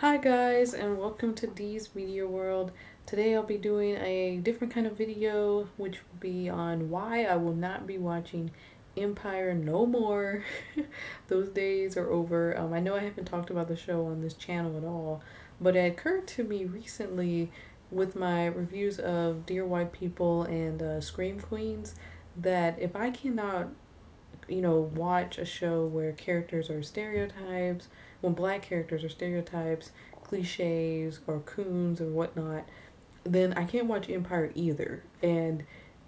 Hi guys, and welcome to Dee's Media World. Today I'll be doing a different kind of video which will be on why I will not be watching Empire no more. Those days are over. I know I haven't talked about the show on this channel at all, but it occurred to me recently with my reviews of Dear White People and Scream Queens that if I cannot watch a show where characters are stereotypes, when black characters are stereotypes, cliches, or coons or whatnot, then I can't watch Empire either. And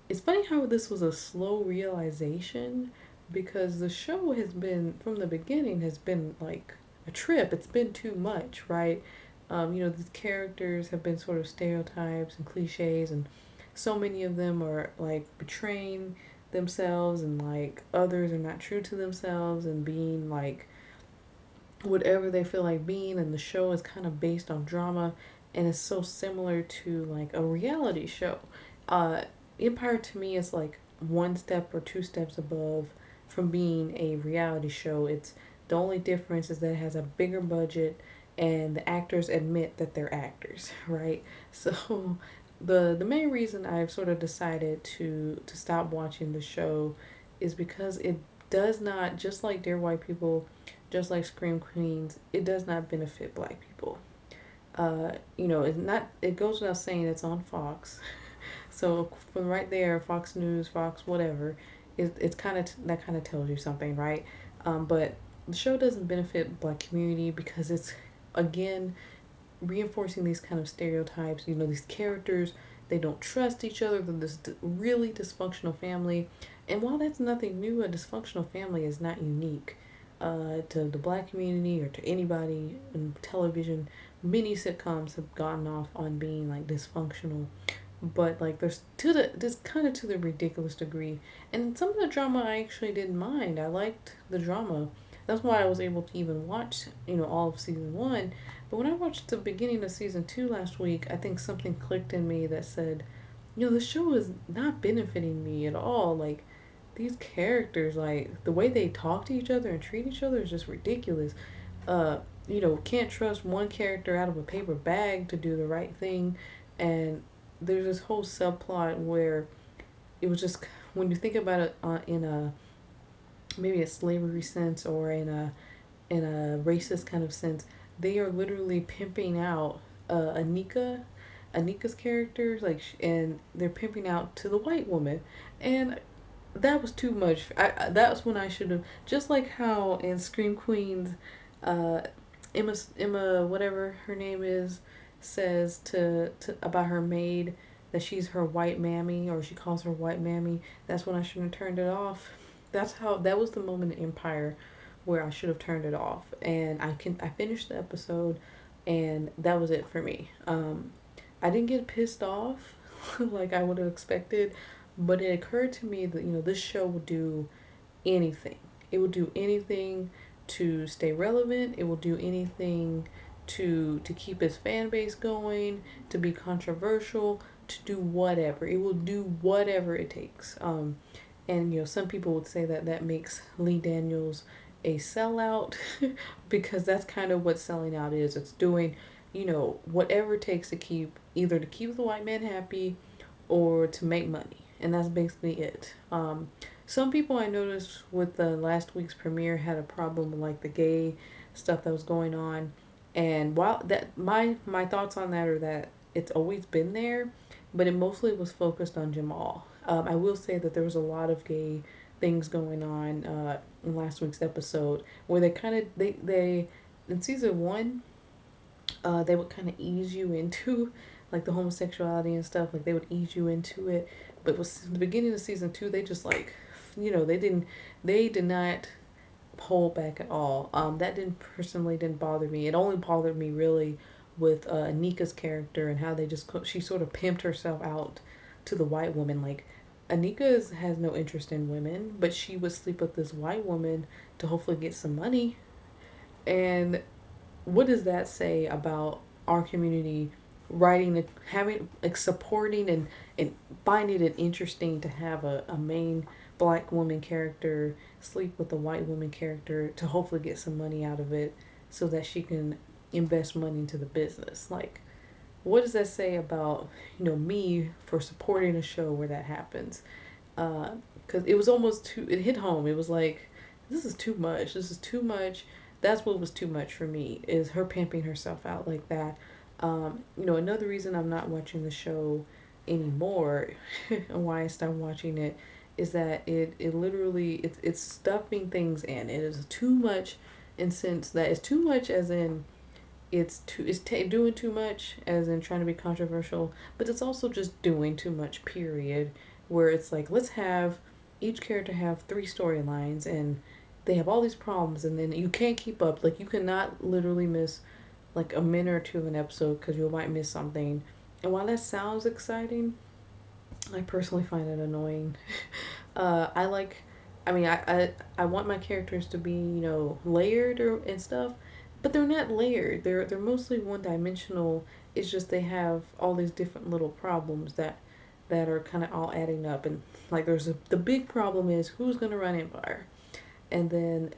it's funny how this was a slow realization because the show has been, from the beginning, has been like a trip. It's been too much, right? These characters have been sort of stereotypes and cliches, and so many of them are like betraying themselves, and like others are not true to themselves and being like whatever they feel like being. And the show is kind of based on drama, and it's so similar to like a reality show. uh Empire to me is like one step or two steps above from being a reality show. It's the only difference is that it has a bigger budget and the actors admit that they're actors, right? So the main reason I've sort of decided to stop watching the show is because it does not, just like Dear White People, just like Scream Queens, it does not benefit black people. It's not, it goes without saying it's on Fox. So from right there, Fox News, Fox whatever, it's kind of that kind of tells you something, right? But the show doesn't benefit black community because it's again reinforcing these kind of stereotypes. These characters, they don't trust each other. They're this really dysfunctional family, and while that's nothing new, a dysfunctional family is not unique to the black community or to anybody in television. Many sitcoms have gotten off on being like dysfunctional, but like there's to the this kind of to the ridiculous degree. And some of the drama I actually didn't mind. I liked the drama. That's why I was able to even watch all of season one. But when I watched the beginning of season two last week, I think something clicked in me that said, the show is not benefiting me at all. Like these characters, like the way they talk to each other and treat each other is just ridiculous. Can't trust one character out of a paper bag to do the right thing. And there's this whole subplot where it was just, when you think about it in a maybe a slavery sense or in a racist kind of sense, they are literally pimping out Anika's characters, like, and they're pimping out to the white woman, and that was too much. That was when I should have, just like how in Scream Queens, uh, Emma whatever her name is says to about her maid that she's her white mammy, or she calls her white mammy. That's when I should have turned it off. That was the moment in Empire where I should have turned it off. And I finished the episode, and that was it for me. I didn't get pissed off like I would have expected, but it occurred to me that this show would do anything. It will do anything to stay relevant. It will do anything to keep its fan base going, to be controversial, to do whatever. It will do whatever it takes. And some people would say that that makes Lee Daniels a sellout because that's kind of what selling out is. It's doing, whatever it takes to keep, either to keep the white man happy or to make money. And that's basically it. Some people I noticed with the last week's premiere had a problem with like the gay stuff that was going on. And while that my thoughts on that are that it's always been there, but it mostly was focused on Jamal. I will say that there was a lot of gay things going on in last week's episode where they kind of they in season one they would kind of ease you into like the homosexuality and stuff. Like they would ease you into it, but was the beginning of season two, they just like they did not hold back at all. That didn't personally didn't bother me. It only bothered me really with Anika's character and how they just she sort of pimped herself out to the white woman. Like Anika has no interest in women, but she would sleep with this white woman to hopefully get some money. And what does that say about our community writing, having, like, supporting and finding it interesting to have a main black woman character sleep with a white woman character to hopefully get some money out of it so that she can invest money into the business. Like, what does that say about, me for supporting a show where that happens? Because it was almost too, it hit home. It was like, this is too much. This is too much. That's what was too much for me, is her pimping herself out like that. Another reason I'm not watching the show anymore and why I stopped watching it is that it literally, it's stuffing things in. It is too much, in sense that it's too much as in doing too much as in trying to be controversial, but it's also just doing too much, period. Where it's like, let's have each character have three storylines, and they have all these problems, and then you can't keep up. Like, you cannot literally miss like a minute or two of an episode because you might miss something. And while that sounds exciting, I personally find it annoying. I like, I mean, I want my characters to be, layered and stuff, but they're not layered. They're mostly one dimensional. It's just they have all these different little problems that are kind of all adding up. And like, the big problem is who's gonna run Empire, and then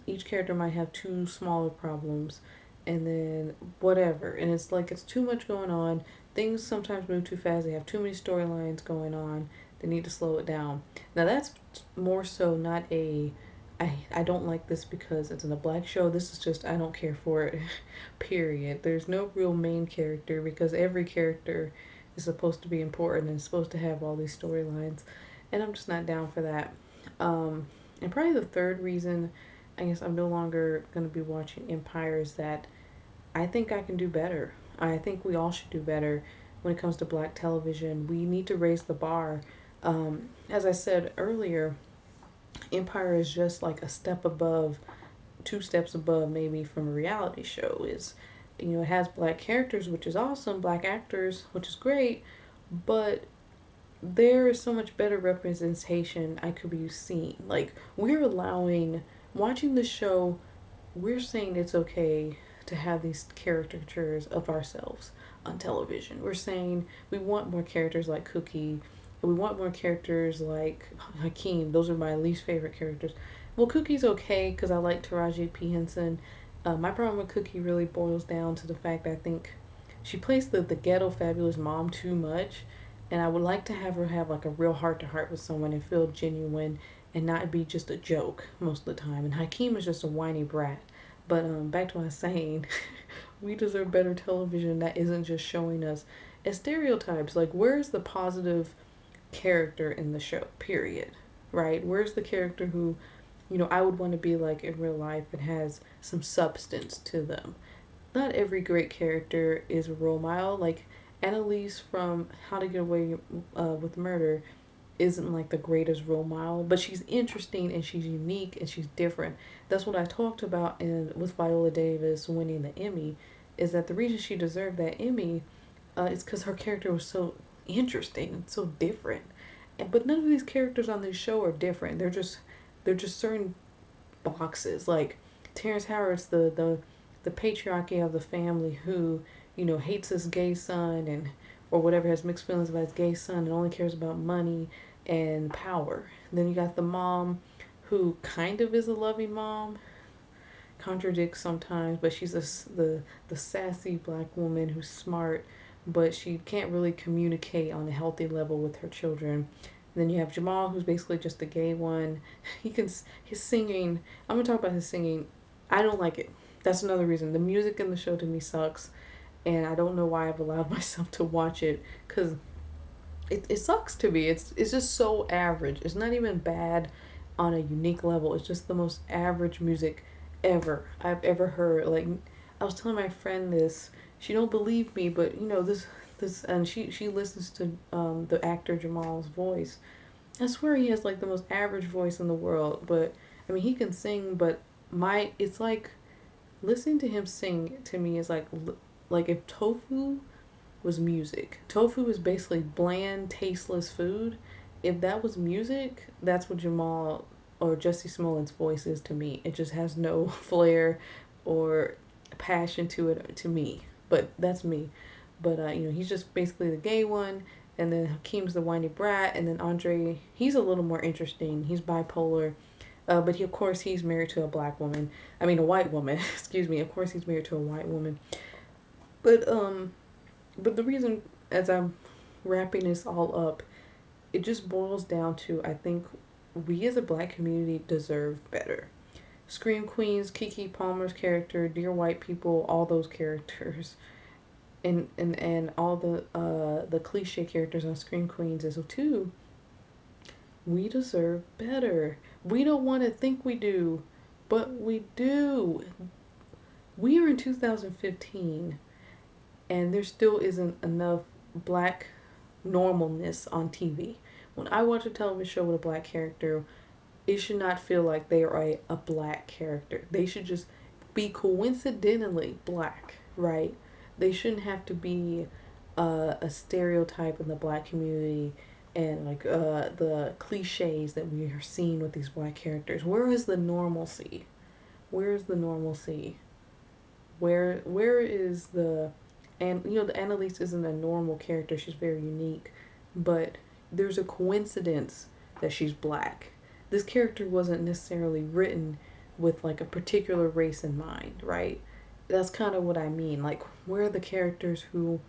each character might have two smaller problems, and then whatever. And it's like, it's too much going on. Things sometimes move too fast. They have too many storylines going on. They need to slow it down. Now that's more so not a I don't like this because it's in a black show. This is just, I don't care for it. Period. There's no real main character because every character is supposed to be important and supposed to have all these storylines, and I'm just not down for that. And probably the third reason I guess I'm no longer going to be watching Empire is that I think I can do better. I think we all should do better when it comes to black television. We need to raise the bar. As I said earlier, Empire is just like a step above, two steps above maybe from a reality show. It has black characters, which is awesome, black actors, which is great, but there is so much better representation I could be seeing. Like, watching the show, we're saying it's okay to have these caricatures of ourselves on television. We're saying we want more characters like Cookie, and we want more characters like Hakeem. Those are my least favorite characters. Well, Cookie's okay because I like Taraji P. Henson. My problem with Cookie really boils down to the fact that I think she plays the ghetto fabulous mom too much, and I would like to have her have like a real heart to heart with someone and feel genuine and not be just a joke most of the time. And Hakeem is just a whiny brat. But back to what I was saying, we deserve better television that isn't just showing us as stereotypes. Like, where's the positive character in the show? Period. Right? Where's the character who, I would want to be like in real life and has some substance to them? Not every great character is a role model. Like, Annalise from How to Get Away with Murder isn't like the greatest role model, but she's interesting and she's unique and she's different. That's what I talked about with Viola Davis winning the Emmy, is that the reason she deserved that Emmy is because her character was so interesting and so different. But none of these characters on this show are different. They're just certain boxes. Like Terrence Howard's the patriarchy of the family who, hates his gay son and or whatever, has mixed feelings about his gay son and only cares about money and power. And then you got the mom who kind of is a loving mom, contradicts sometimes, but she's the sassy black woman who's smart, but she can't really communicate on a healthy level with her children. And then you have Jamal, who's basically just the gay one. His singing. I'm gonna talk about his singing. I don't like it. That's another reason. The music in the show to me sucks, and I don't know why I've allowed myself to watch it, because it sucks to me. It's just so average. It's not even bad on a unique level. It's just the most average music ever I've ever heard. Like, I was telling my friend this. She don't believe me, but this, and she listens to the actor Jamal's voice. I swear he has like the most average voice in the world, but I mean, he can sing, but it's like listening to him sing to me is like if tofu was music. Tofu is basically bland, tasteless food. If that was music, that's what Jamal or Jesse Smollett's voice is to me. It just has no flair or passion to it to me. But that's me. But he's just basically the gay one, and then Hakeem's the whiny brat, and then Andre, he's a little more interesting. He's bipolar. But he, of course, he's married to a black woman. I mean, a white woman. Excuse me. Of course, he's married to a white woman. But but the reason, as I'm wrapping this all up, it just boils down to, I think we as a black community deserve better. Scream Queens, Keke Palmer's character, Dear White People, all those characters, and all the cliche characters on Scream Queens as well too. We deserve better. We don't want to think we do, but we do. We are in 2015, and there still isn't enough black normalness on TV. When I watch a television show with a black character, it should not feel like they are a black character. They should just be coincidentally black, right? They shouldn't have to be a stereotype in the black community and like the cliches that we are seeing with these black characters. Where is the normalcy? Where is the normalcy? Where is the, and you know, the Annalise isn't a normal character. She's very unique, but there's a coincidence that she's black. This character wasn't necessarily written with like a particular race in mind, right? That's kind of what I mean. Like, where are the characters who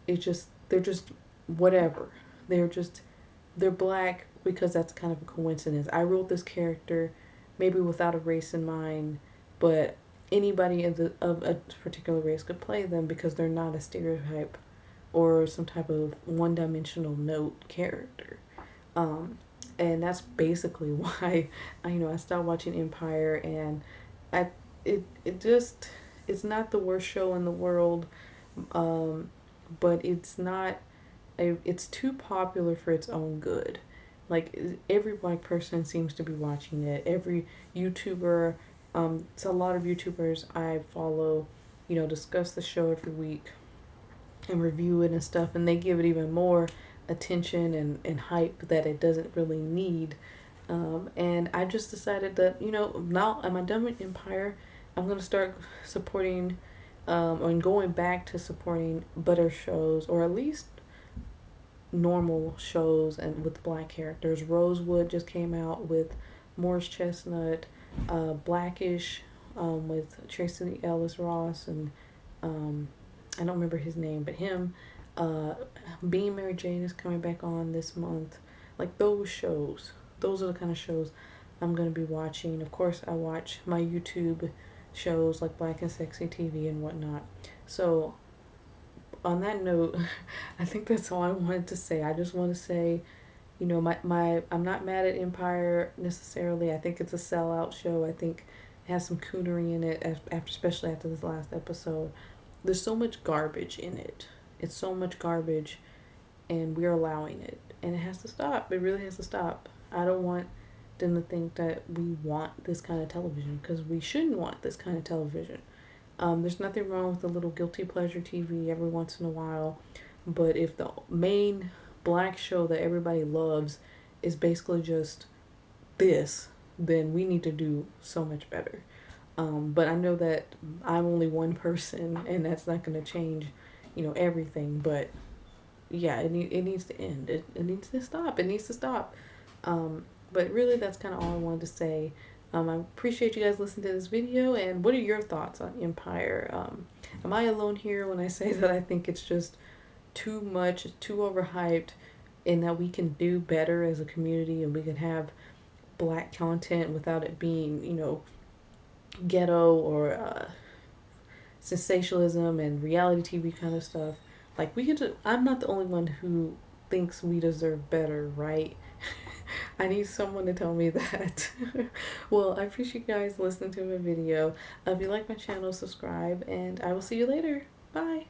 they're just whatever. They're black because that's kind of a coincidence. I wrote this character maybe without a race in mind, but anybody of a particular race could play them because they're not a stereotype or some type of one-dimensional note character. And that's basically why I stopped watching Empire, and I it just, it's not the worst show in the world, but it's too popular for its own good. Like, every black person seems to be watching it. Every YouTuber, so a lot of YouTubers I follow, discuss the show every week and review it and stuff, and they give it even more attention and hype that it doesn't really need. And I just decided that, now am I done with Empire? I'm going to start supporting, and going back to supporting better shows, or at least normal shows and with black characters. Rosewood just came out with Morris Chestnut, Blackish, with Tracy Ellis Ross, and I don't remember his name, but him. Being Mary Jane is coming back on this month. Like, those shows, those are the kind of shows I'm going to be watching. Of course, I watch my YouTube shows like Black and Sexy TV and whatnot. So on that note, I think that's all I wanted to say. I just want to say, my I'm not mad at Empire necessarily. I think it's a sellout show. I think it has some coonery in it, especially after this last episode. There's so much garbage in it. It's so much garbage, and we're allowing it, and it has to stop. It really has to stop. I don't want them to think that we want this kind of television, because we shouldn't want this kind of television. There's nothing wrong with a little guilty pleasure TV every once in a while, but if the main black show that everybody loves is basically just this, then we need to do so much better. But I know that I'm only one person, and that's not going to change, everything. But yeah, it needs to end. It needs to stop. It needs to stop. But really, that's kind of all I wanted to say. I appreciate you guys listening to this video, and what are your thoughts on Empire? Am I alone here when I say that I think it's just too much, too overhyped, and that we can do better as a community, and we can have black content without it being, ghetto or sensationalism and reality TV kind of stuff? Like, I'm not the only one who thinks we deserve better, right? I need someone to tell me that. Well, I appreciate you guys listening to my video. If you like my channel, subscribe, and I will see you later. Bye.